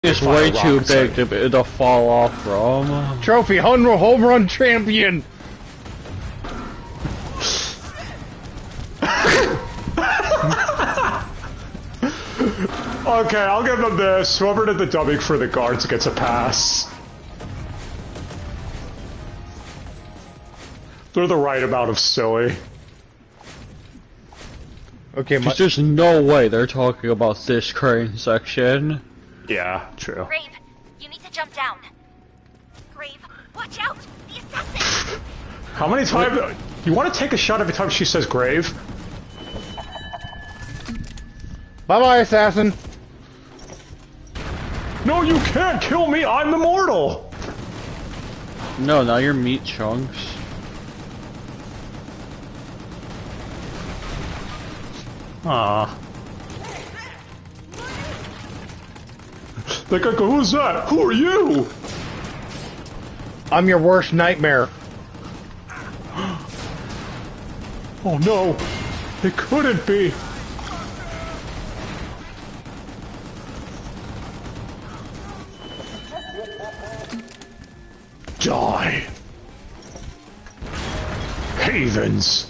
It's way too big to fall off from. Trophy home run champion. Okay, I'll give them this. Whoever did the dubbing for the guards gets a pass. They're the right amount of silly. Okay, there's no way they're talking about this crane section. Yeah, true. Grave, you need to jump down. Grave, watch out! The assassin! How many times? You want to take a shot every time she says Grave? Bye-bye, assassin. No, you can't kill me. I'm immortal. No, now you're meat chunks. Ah. Like, who's that? Who are you? I'm your worst nightmare. Oh no, it couldn't be. Die. Havens.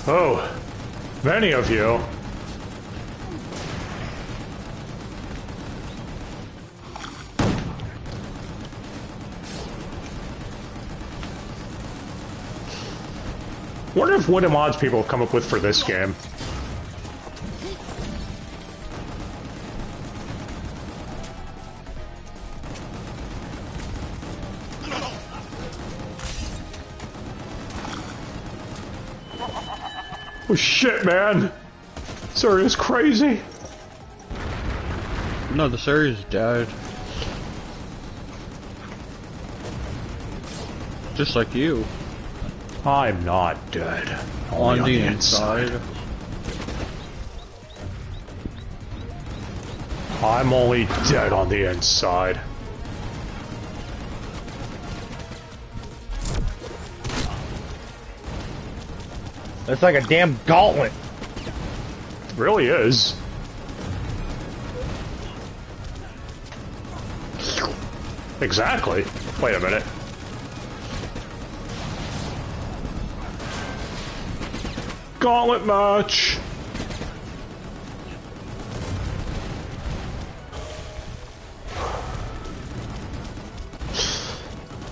Oh, many of you. Wonder if what mods people have come up with for this game. Oh shit, man! This area is crazy. No, this area's dead. Just like you. I'm not dead. On the inside. I'm only dead on the inside. It's like a damn gauntlet. It really is. Exactly. Wait a minute. Gauntlet match.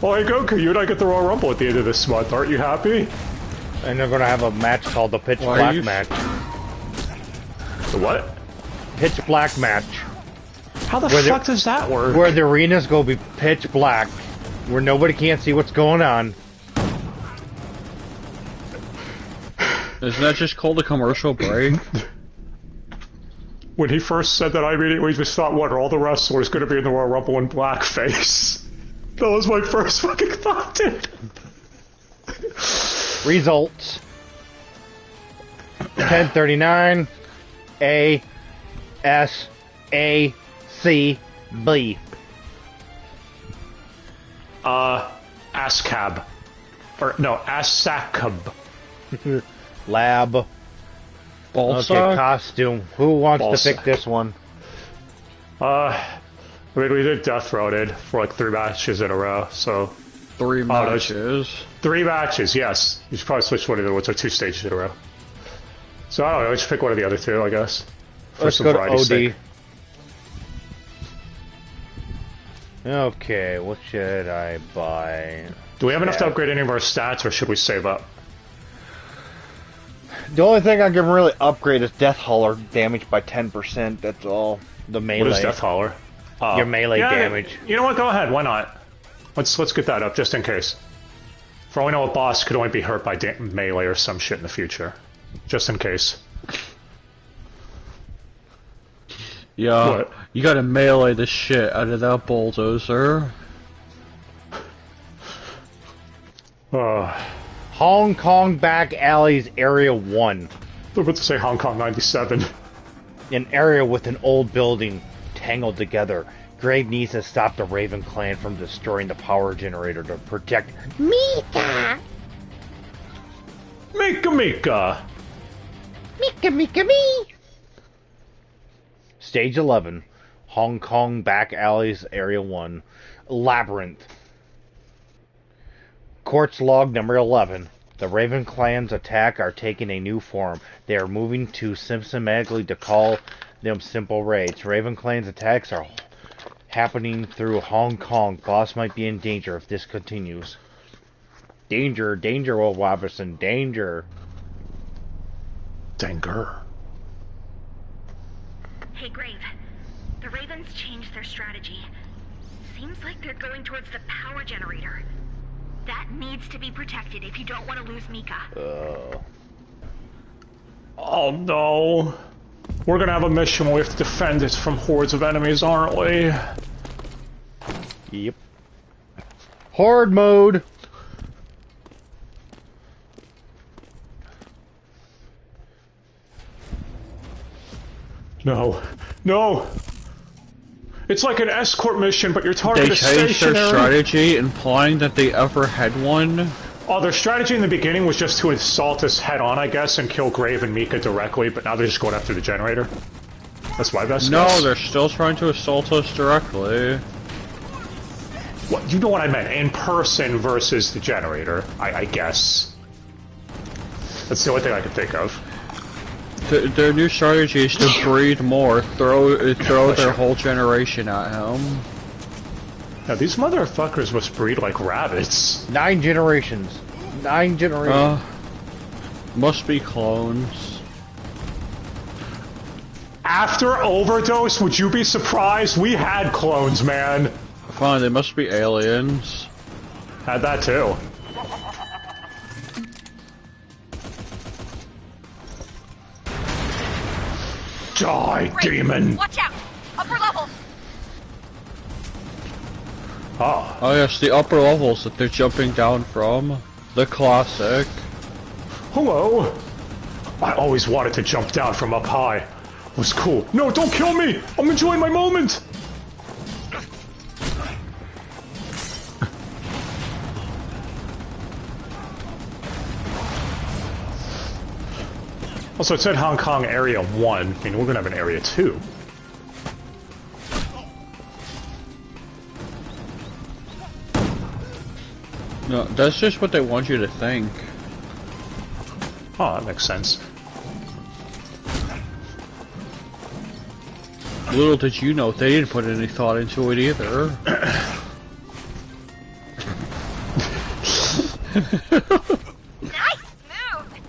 Well, hey Goku, you and I get the Royal Rumble at the end of this month. Aren't you happy? And they're gonna have a match called the Pitch Black match. The what? Pitch Black match. How the fuck does that work? Where the arenas go be pitch black, where nobody can't see what's going on. Isn't that just called a commercial break? When he first said that, I immediately just thought, what, are all the wrestlers going to be in the Royal Rumble in blackface? That was my first fucking thought, dude. Results. 1039 A S A C B. ASCAB. Or, no, ASACAB. Lab. Balsa? Okay, costume. Who wants Balsa. to pick this one? I mean, we did Death Throated for like 3 matches in a row, so... 3 matches? 3 matches, yes. You should probably switch one of the ones or 2 stages in a row. So I don't know, we should pick one of the other 2, I guess. For Let's some go to variety's OD. sake. Okay, what should I buy? Do we have enough to upgrade any of our stats, or should we save up? The only thing I can really upgrade is Death Hauler damage by 10%, that's all. The melee. What is Death Hauler? Your melee damage. You know what, go ahead, why not? Let's get that up, just in case. For all we know, a boss could only be hurt by melee or some shit in the future. Just in case. Yeah, what? You gotta melee the shit out of that bulldozer. Hong Kong back alleys area 1. I'm about to say Hong Kong 97. An area with an old building tangled together. Grave needs to stop the Raven clan from destroying the power generator to protect Mika. Mika Mika. Mika Mika me! Stage 11. Hong Kong Back Alleys, Area 1. Labyrinth. Courts log number 11. The Raven Clan's attack are taking a new form. They are moving to systematically to call them simple raids. Raven Clan's attacks are happening through Hong Kong. Boss might be in danger if this continues. Danger, danger, Will Robinson, danger. Danger. Hey, Grave. The Ravens changed their strategy. Seems like they're going towards the power generator. That needs to be protected if you don't want to lose Mika. Oh no. We're gonna have a mission where we have to defend it from hordes of enemies, aren't we? Yep. Horde mode! No. No! It's like an escort mission, but your target They is changed stationary. their strategy, implying that they ever had one. Oh, their strategy in the beginning was just to assault us head-on, I guess, and kill Grave and Mika directly, but now they're just going after the generator. That's my best No, guess. they're still trying to assault us directly. What, you know what I meant, in person versus the generator, I guess. That's the only thing I can think of. Their new strategy is to breed more, throw their whole generation at him. Now, these motherfuckers must breed like rabbits. 9 generations. 9 generations. Must be clones. After Overdose, would you be surprised? We had clones, man. Fine, they must be aliens. Had that too. Die, Grave, demon! watch out! Upper levels! Oh. Oh yes, the upper levels that they're jumping down from. The classic. Hello? I always wanted to jump down from up high. It was cool. No, don't kill me! I'm enjoying my moment! Also, it said Hong Kong Area 1. I mean, we're gonna have an Area 2. No, that's just what they want you to think. Oh, that makes sense. Little did you know, they didn't put any thought into it either. Nice move!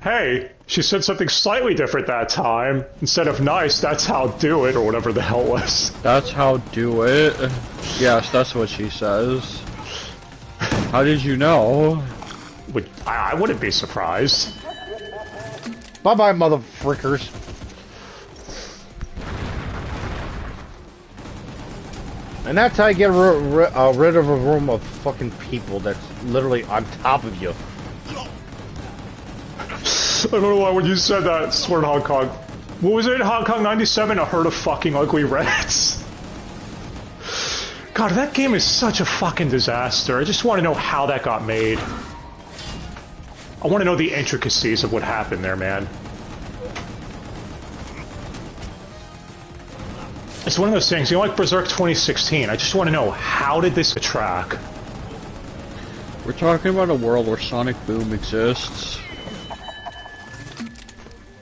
Hey, she said something slightly different that time. Instead of nice, that's how do it, or whatever the hell it was. That's how do it. Yes, that's what she says. How did you know? I wouldn't be surprised. Bye-bye, motherfrickers. And that's how you get rid of a room of fucking people that's literally on top of you. I don't know why when you said that, swear to Hong Kong. What was it in Hong Kong 97? A herd of fucking ugly rats. God, that game is such a fucking disaster. I just want to know how that got made. I want to know the intricacies of what happened there, man. It's one of those things, you know, like Berserk 2016, I just want to know, how did this track? We're talking about a world where Sonic Boom exists.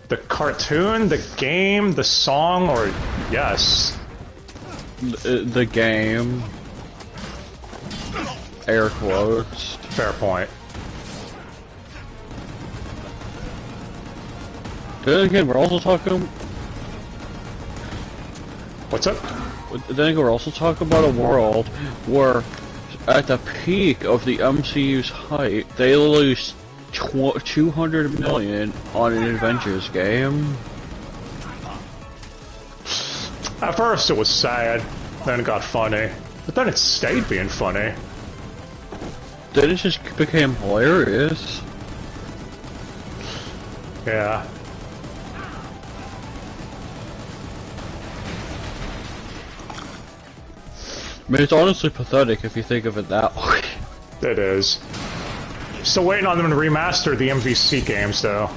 The cartoon, the game, the song, or yes? The game. Air quotes. Fair point. Then again, we're also talking... What's up? Then again, we're also talking about a world where, at the peak of the MCU's height, they lose 200 million on an Avengers game. At first it was sad, then it got funny, but then it stayed being funny. Then it just became hilarious. Yeah. I mean, it's honestly pathetic if you think of it that way. It is. Still waiting on them to remaster the MVC games, though.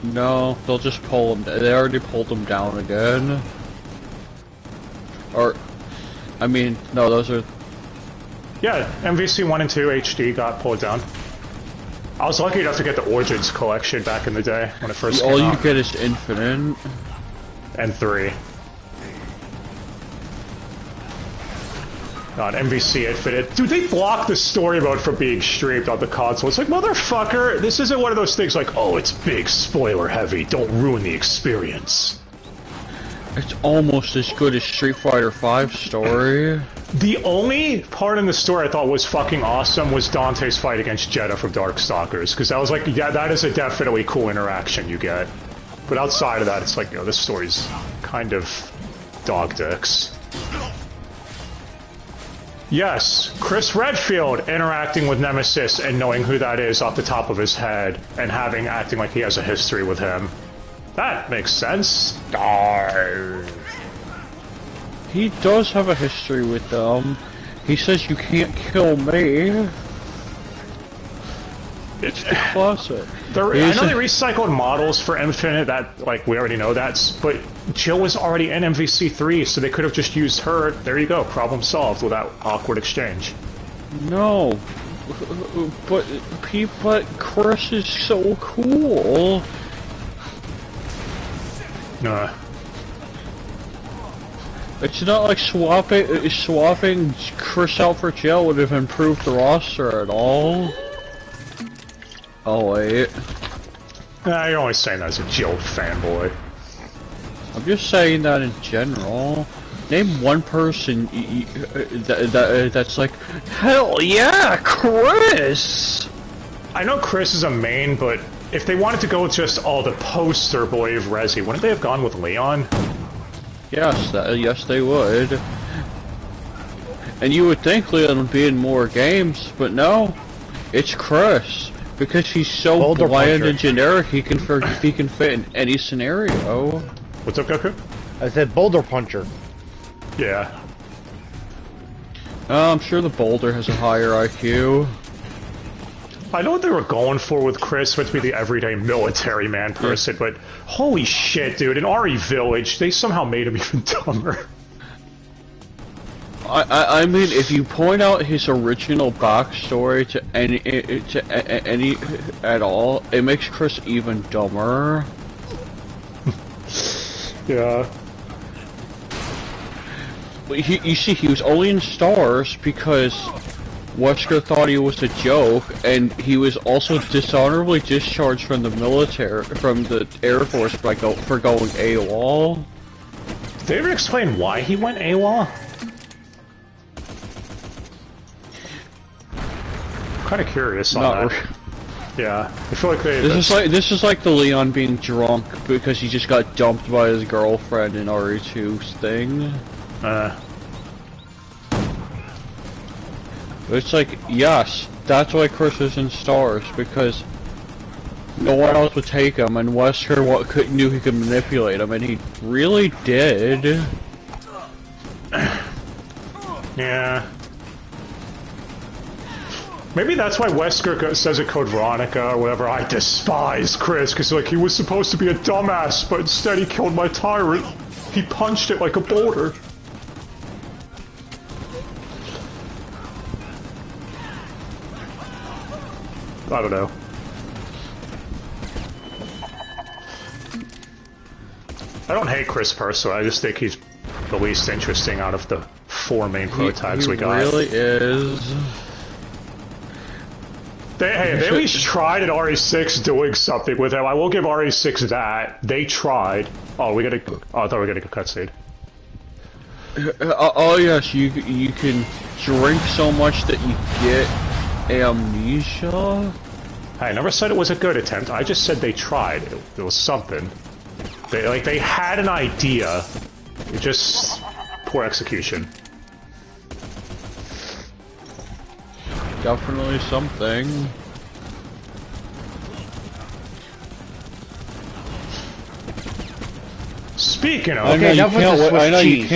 No, they'll just pull them. They already pulled them down again. Or, I mean, no, those are... Yeah, MVC 1 and 2 HD got pulled down. I was lucky enough to get the Origins collection back in the day when it first came out. All you get is Infinite. And 3. God, MVC Infinite. Dude, they blocked the story mode from being streamed on the console. It's like, motherfucker, this isn't one of those things like, oh, it's big spoiler heavy, don't ruin the experience. It's almost as good as Street Fighter V story. The only part in the story I thought was fucking awesome was Dante's fight against Jeddah from Darkstalkers, because I was like, yeah, that is a definitely cool interaction you get. But outside of that, it's like, you know, this story's kind of dog dicks. Yes, Chris Redfield interacting with Nemesis and knowing who that is off the top of his head and acting like he has a history with him. That makes sense. He does have a history with them. He says you can't kill me. It's the classic. I know they recycled models for Infinite, that, like, we already know that, but Jill was already in MVC 3, so they could have just used her. There you go, problem solved without awkward exchange. No. But Chris is so cool. Nah. It's not like swapping Chris out for Jill would have improved the roster at all. Oh wait. Nah, you're only saying that as a Jill fanboy. I'm just saying that in general. Name one person that's like, hell yeah, Chris! I know Chris is a main, but if they wanted to go with just all the poster boy of Resi, wouldn't they have gone with Leon? Yes, yes they would. And you would think Leon would be in more games, but no. It's Chris. Because he's so Boulder bland puncher. and generic, he can fit in any scenario. What's up, Goku? I said Boulder Puncher. Yeah. I'm sure the Boulder has a higher IQ. I know what they were going for with Chris, to be the everyday military man person, but holy shit, dude, in RE Village, they somehow made him even dumber. I mean, if you point out his original backstory to any at all, it makes Chris even dumber. Yeah. You see, he was only in Stars because Wesker thought he was a joke, and he was also dishonorably discharged from the military, from the Air Force for going AWOL. Did they ever explain why he went AWOL? I'm kind of curious on that. Yeah, I feel like they. This is like the Leon being drunk because he just got dumped by his girlfriend in RE2's thing. It's like, yes, that's why Chris is in Stars, because no one else would take him, and Wesker knew he could manipulate him, and he really did. Yeah. Maybe that's why Wesker says at Code Veronica or whatever, I despise Chris, because like he was supposed to be a dumbass, but instead he killed my tyrant. He punched it like a boulder. I don't know. I don't hate Chris personally, I just think he's the least interesting out of the 4 main pro tags we got. He really is. They at least tried at RE6 doing something with him. I will give RE6 that. They tried. Oh, I thought we were getting a cutscene. Oh yes, you can drink so much that you get amnesia. I never said it was a good attempt. I just said they tried. It was something. They had an idea. It just poor execution. Definitely something. Speaking of, Okay, enough with the Swiss cheese.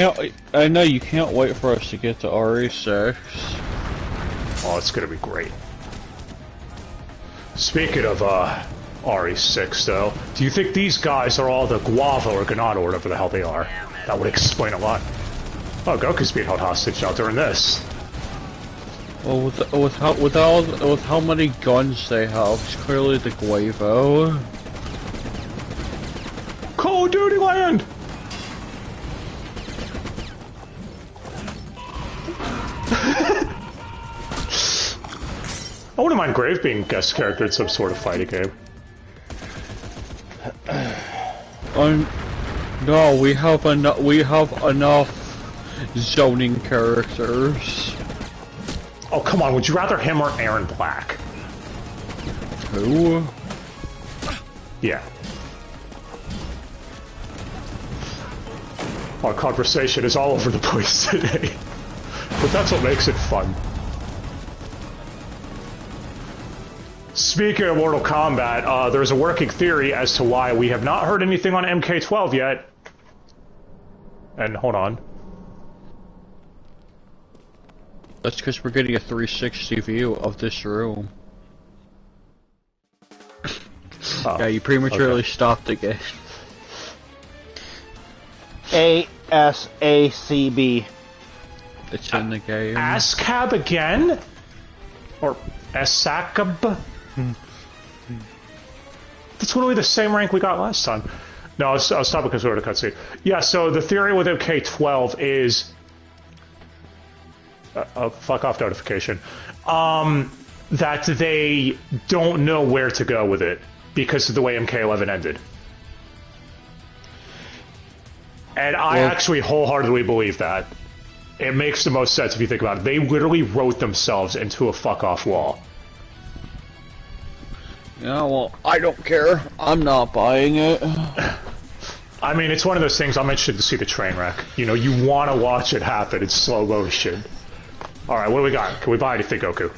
I know you can't wait for us to get to RE6. Oh, it's gonna be great. Speaking of, RE6, though, do you think these guys are all the Guava or Ganado or whatever the hell they are? That would explain a lot. Oh, Goku's being held hostage now during this. Well, with how many guns they have, it's clearly the Guavo. Call of Duty Land! I wouldn't mind Grave being guest character in some sort of fighting game. No, we have enough zoning characters. Oh, come on, would you rather him or Aaron Black? Who? Yeah. Our conversation is all over the place today. But that's what makes it fun. Speaking of Mortal Kombat, there's a working theory as to why we have not heard anything on MK12 yet. And hold on. That's because we're getting a 360 view of this room. Oh, yeah, you prematurely stopped again. ASACB. It's in the game. ASCAB again? Or ASACAB? That's literally the same rank we got last time. No, I'll stop because we're in a cutscene. Yeah, so the theory with MK12 is... fuck off notification. That they don't know where to go with it because of the way MK11 ended. And I actually wholeheartedly believe that. It makes the most sense if you think about it. They literally wrote themselves into a fuck-off wall. Yeah, well, I don't care. I'm not buying it. I mean, it's one of those things I'm interested to see the train wreck. You know, you want to watch it happen in slow motion. Alright, what do we got? Can we buy anything, Goku?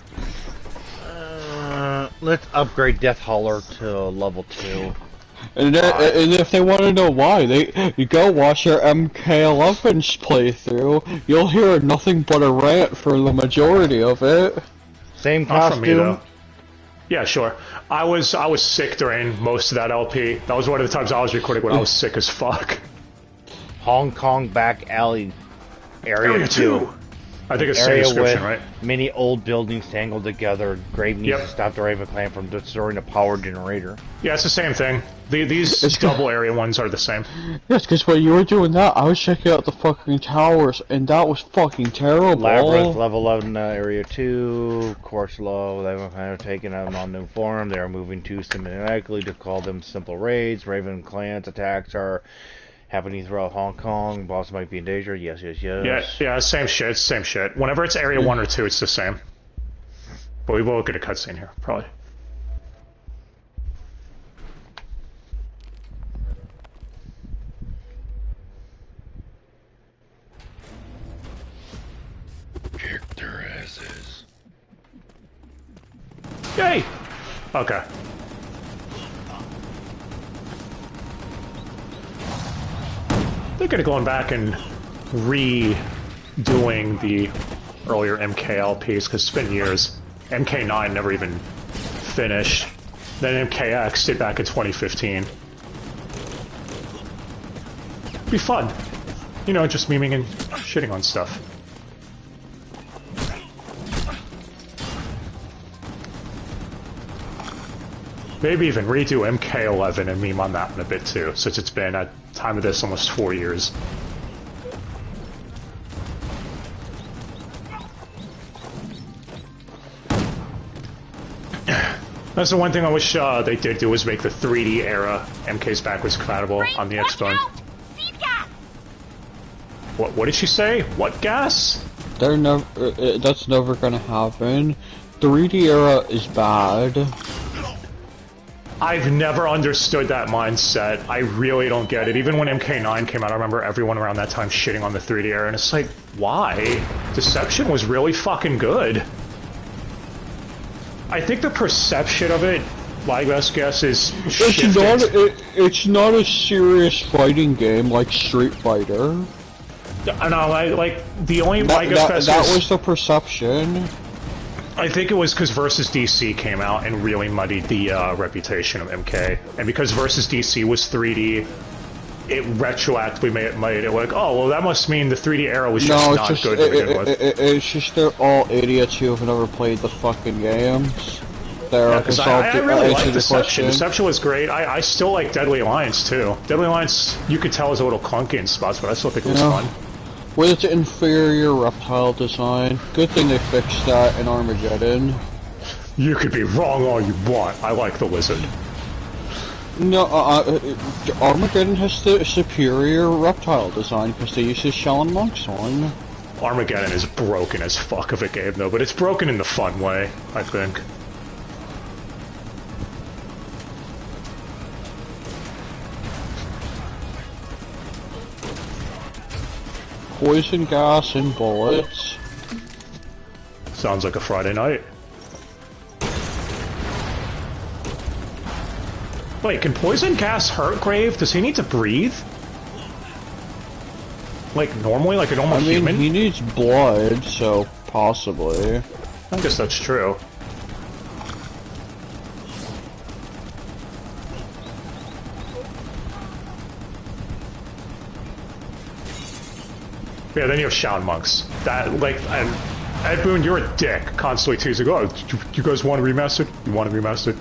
Let's upgrade Death Hauler to level 2. And if they want to know why, you go watch your MK11's playthrough. You'll hear nothing but a rant for the majority of it. Same Not from me, costume. though. Yeah, sure. I was sick during most of that LP. That was one of the times I was recording when I was sick as fuck. Hong Kong back alley area 2. I think it's the same description, right? Many old buildings tangled together. Grave needs to stop the Raven Clan from destroying a power generator. Yeah, it's the same thing. These double area ones are the same. Yes, because when you were doing that, I was checking out the fucking towers, and that was fucking terrible. Labyrinth, level 11, area 2. Course low. Raven Clan are taking them on new form. They are moving too systematically to call them simple raids. Raven Clan's attacks are happening throughout Hong Kong. Boss might be in danger. Yes. Yeah, same shit, same shit. Whenever it's area 1 or 2, it's the same. But we will get a cutscene here, probably. Kick their asses. Yay! Okay. Thinking of going back and redoing the earlier MKLPs because it's been years. MK9 never even finished. Then MKX did back in 2015. Be fun. You know, just memeing and shitting on stuff. Maybe even redo MK11 and meme on that one a bit too, since it's been, at time of this, almost 4 years. That's the one thing I wish they did do, was make the 3D era MKs backwards compatible on the X-Bone. What did she say? What gas? They're never. That's never gonna happen. 3D era is bad. I've never understood that mindset. I really don't get it. Even when MK9 came out, I remember everyone around that time shitting on the 3D era, and it's like, why? Deception was really fucking good. I think the perception of it, my best guess, is shifted. It's not a serious fighting game like Street Fighter. I know, like the only my best guess that was the perception. I think it was because Versus DC came out and really muddied the reputation of MK. And because Versus DC was 3D, it retroactively made it like, oh, well, that must mean the 3D era was just not good to begin with. It's just they're all idiots who have never played the fucking games. Yeah, because I really like Deception. Deception was great. I still like Deadly Alliance, too. Deadly Alliance, you could tell, is a little clunky in spots, but I still think it was fun. With its inferior reptile design, good thing they fixed that in Armageddon. You could be wrong all you want. I like the lizard. No, Armageddon has the superior reptile design because they use the shell and monks one. Armageddon is broken as fuck of a game, though, but it's broken in the fun way, I think. Poison gas and bullets. Sounds like a Friday night. Wait, can poison gas hurt Grave? Does he need to breathe? Like normally, like a normal human? I mean, he needs blood, so possibly. I guess that's true. Yeah, then you have Shaun monks. That, like, and Ed Boon, you're a dick. Constantly teasing, oh, you guys want a remastered? You want a remastered?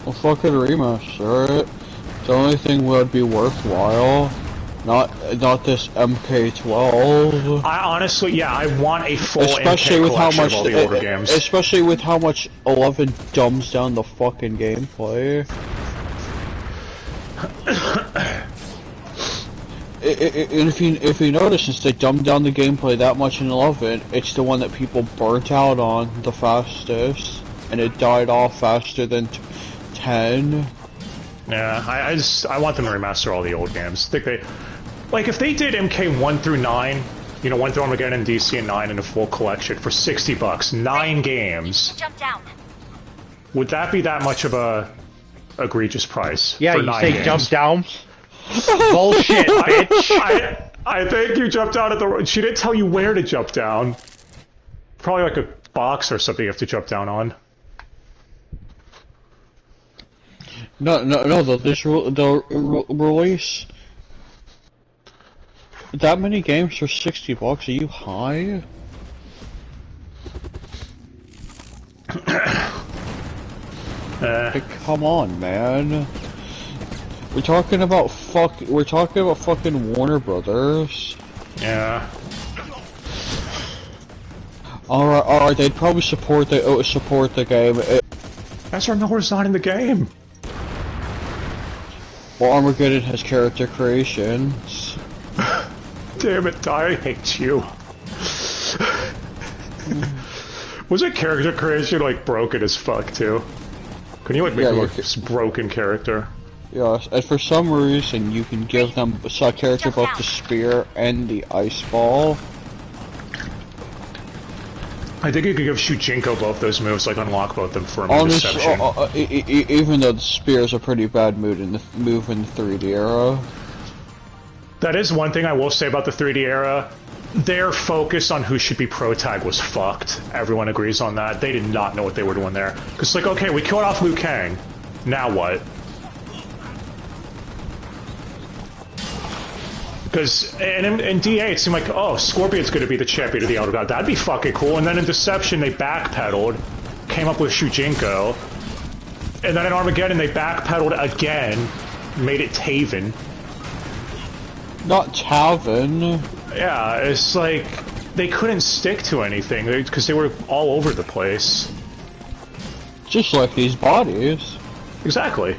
Well, fucking remaster it. The only thing would be worthwhile. Not this MK12. I honestly, yeah, I want a full especially MK with how much of all the older games. Especially with how much 11 dumbs down the fucking gameplay. And if you notice, since they dumbed down the gameplay that much in 11, it's the one that people burnt out on the fastest, and it died off faster than 10. Yeah, I want them to remaster all the old games. I think they, like, if they did MK 1 through 9, you know, 1 through Armageddon and DC and 9 in a full collection for $60, 9 games. Jump down. Would that be that much of a egregious price? Yeah, for you 9 say games? jump down? Bullshit, bitch! I think you jumped down at the... She didn't tell you where to jump down. Probably like a box or something you have to jump down on. No, they'll release that many games for $60. Are you high? Like, come on, man. We're talking about fucking Warner Brothers. Yeah. Alright, they'd probably support the game. Ezra Miller's not in the game. Well, Armageddon has character creations. Damn it, I hate you. Was it character creation like broken as fuck too? Can you like make a broken character? Yes, and for some reason you can give them a character both the spear and the ice ball. I think you could give Shujinko both those moves, like unlock both them for him. Deception. Even though the spear is a pretty bad move in the 3D era. That is one thing I will say about the 3D era. Their focus on who should be pro-tag was fucked. Everyone agrees on that. They did not know what they were doing there. Because, like, okay, we killed off Liu Kang. Now what? Because in DA it seemed like, oh, Scorpion's going to be the champion of the Elder God. That'd be fucking cool. And then in Deception they backpedaled, came up with Shujinko. And then in Armageddon they backpedaled again, made it Taven. Not Taven. Yeah, it's like they couldn't stick to anything because they were all over the place. Just like these bodies. Exactly.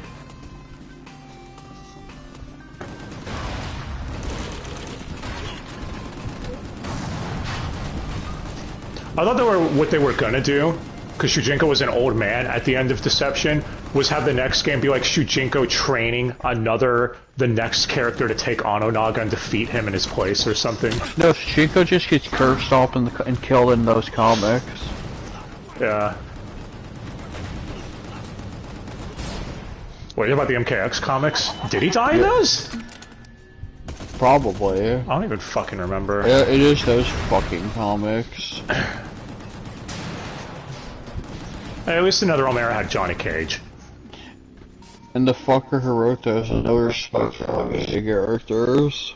I thought what they were gonna do, because Shujinko was an old man at the end of Deception, was have the next game be like Shujinko training the next character to take Ononaga and defeat him in his place or something. No, Shujinko just gets curve stomped and killed in those comics. Yeah. What about the MKX comics? Did he die in those? Probably. I don't even fucking remember. Yeah, it is those fucking comics. At least another Romero had Johnny Cage. And the fucker who wrote this has no respect for legacy characters.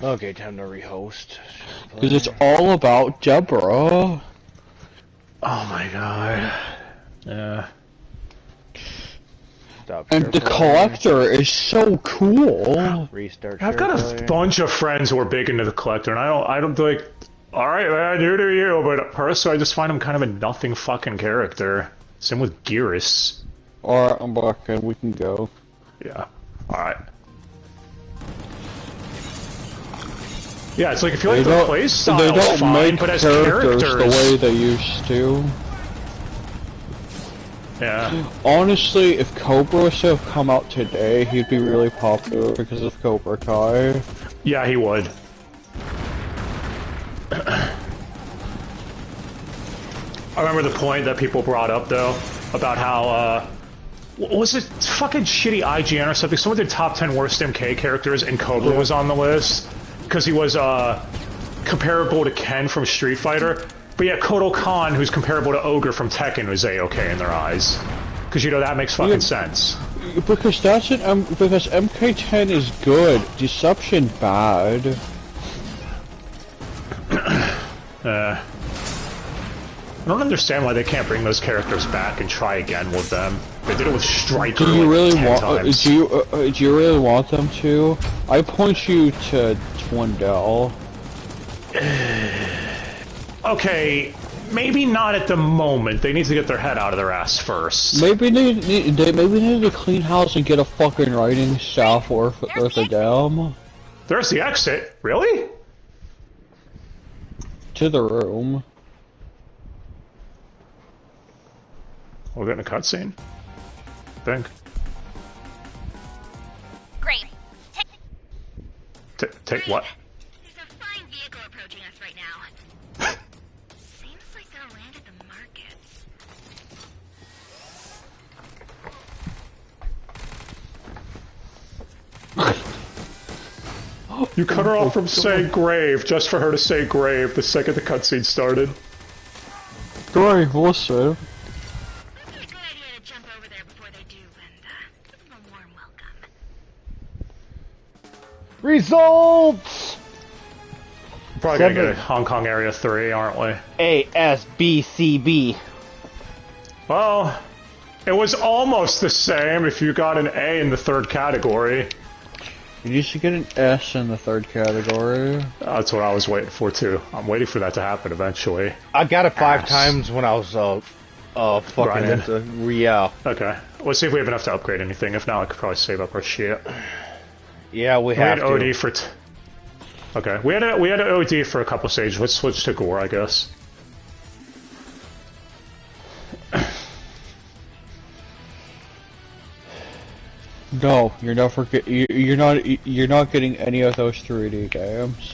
Okay, time to rehost. Because it's all about Deborah. Oh my god. Yeah. Stop And the collector is so cool. Restart. I've got a bunch of friends who are big into the collector, and I don't like. All right, man, you do you. But personally, I just find him kind of a nothing fucking character. Same with Gearus. Alright, I'm back and we can go. Yeah. All right. Yeah, it's like if you like the playstyle, they don't fine, make but as characters characters, the way they used to. Yeah. Honestly, if Cobra was to have come out today, he'd be really popular because of Cobra Kai. Yeah, he would. I remember the point that people brought up, though, about how, what was it fucking shitty IGN or something? Someone did top 10 worst MK characters, and Cobra was on the list, because he was, comparable to Ken from Street Fighter. But yeah, Kotal Khan, who's comparable to Ogre from Tekken, was A-okay in their eyes. Because, you know, that makes fucking sense. Because that's because MK10 is good, Deception bad. I don't understand why they can't bring those characters back and try again with them. They did it with Striker Do you like really 10 want? times. Do you really want them to? I point you to Twindell. Okay, maybe not at the moment. They need to get their head out of their ass first. Maybe they need to clean house and get a fucking writing staff worth of them. There's the exit. Really? To the room. We're getting a cutscene. I think. Great. Take what? There's a fine vehicle approaching us right now. Seems like they'll land at the markets. You cut her off from saying grave just for her to say grave the second the cutscene started. Great, listen. Might be a good idea to jump over there before they do and give them a warm welcome. Results! Probably gonna get a Hong Kong Area 3, aren't we? ASBCB. Well, it was almost the same if you got an A in the third category. You should get an S in the third category. That's what I was waiting for, too. I'm waiting for that to happen eventually. I got it 5 times when I was, fucking Grinding. into... Yeah. Okay. Let's see if we have enough to upgrade anything. If not, I could probably save up our shit. Yeah, we We have had to. OD for... Okay. We had an OD for a couple stages. Let's switch to G.O.R.E, I guess. No, you're not getting any of those 3D games.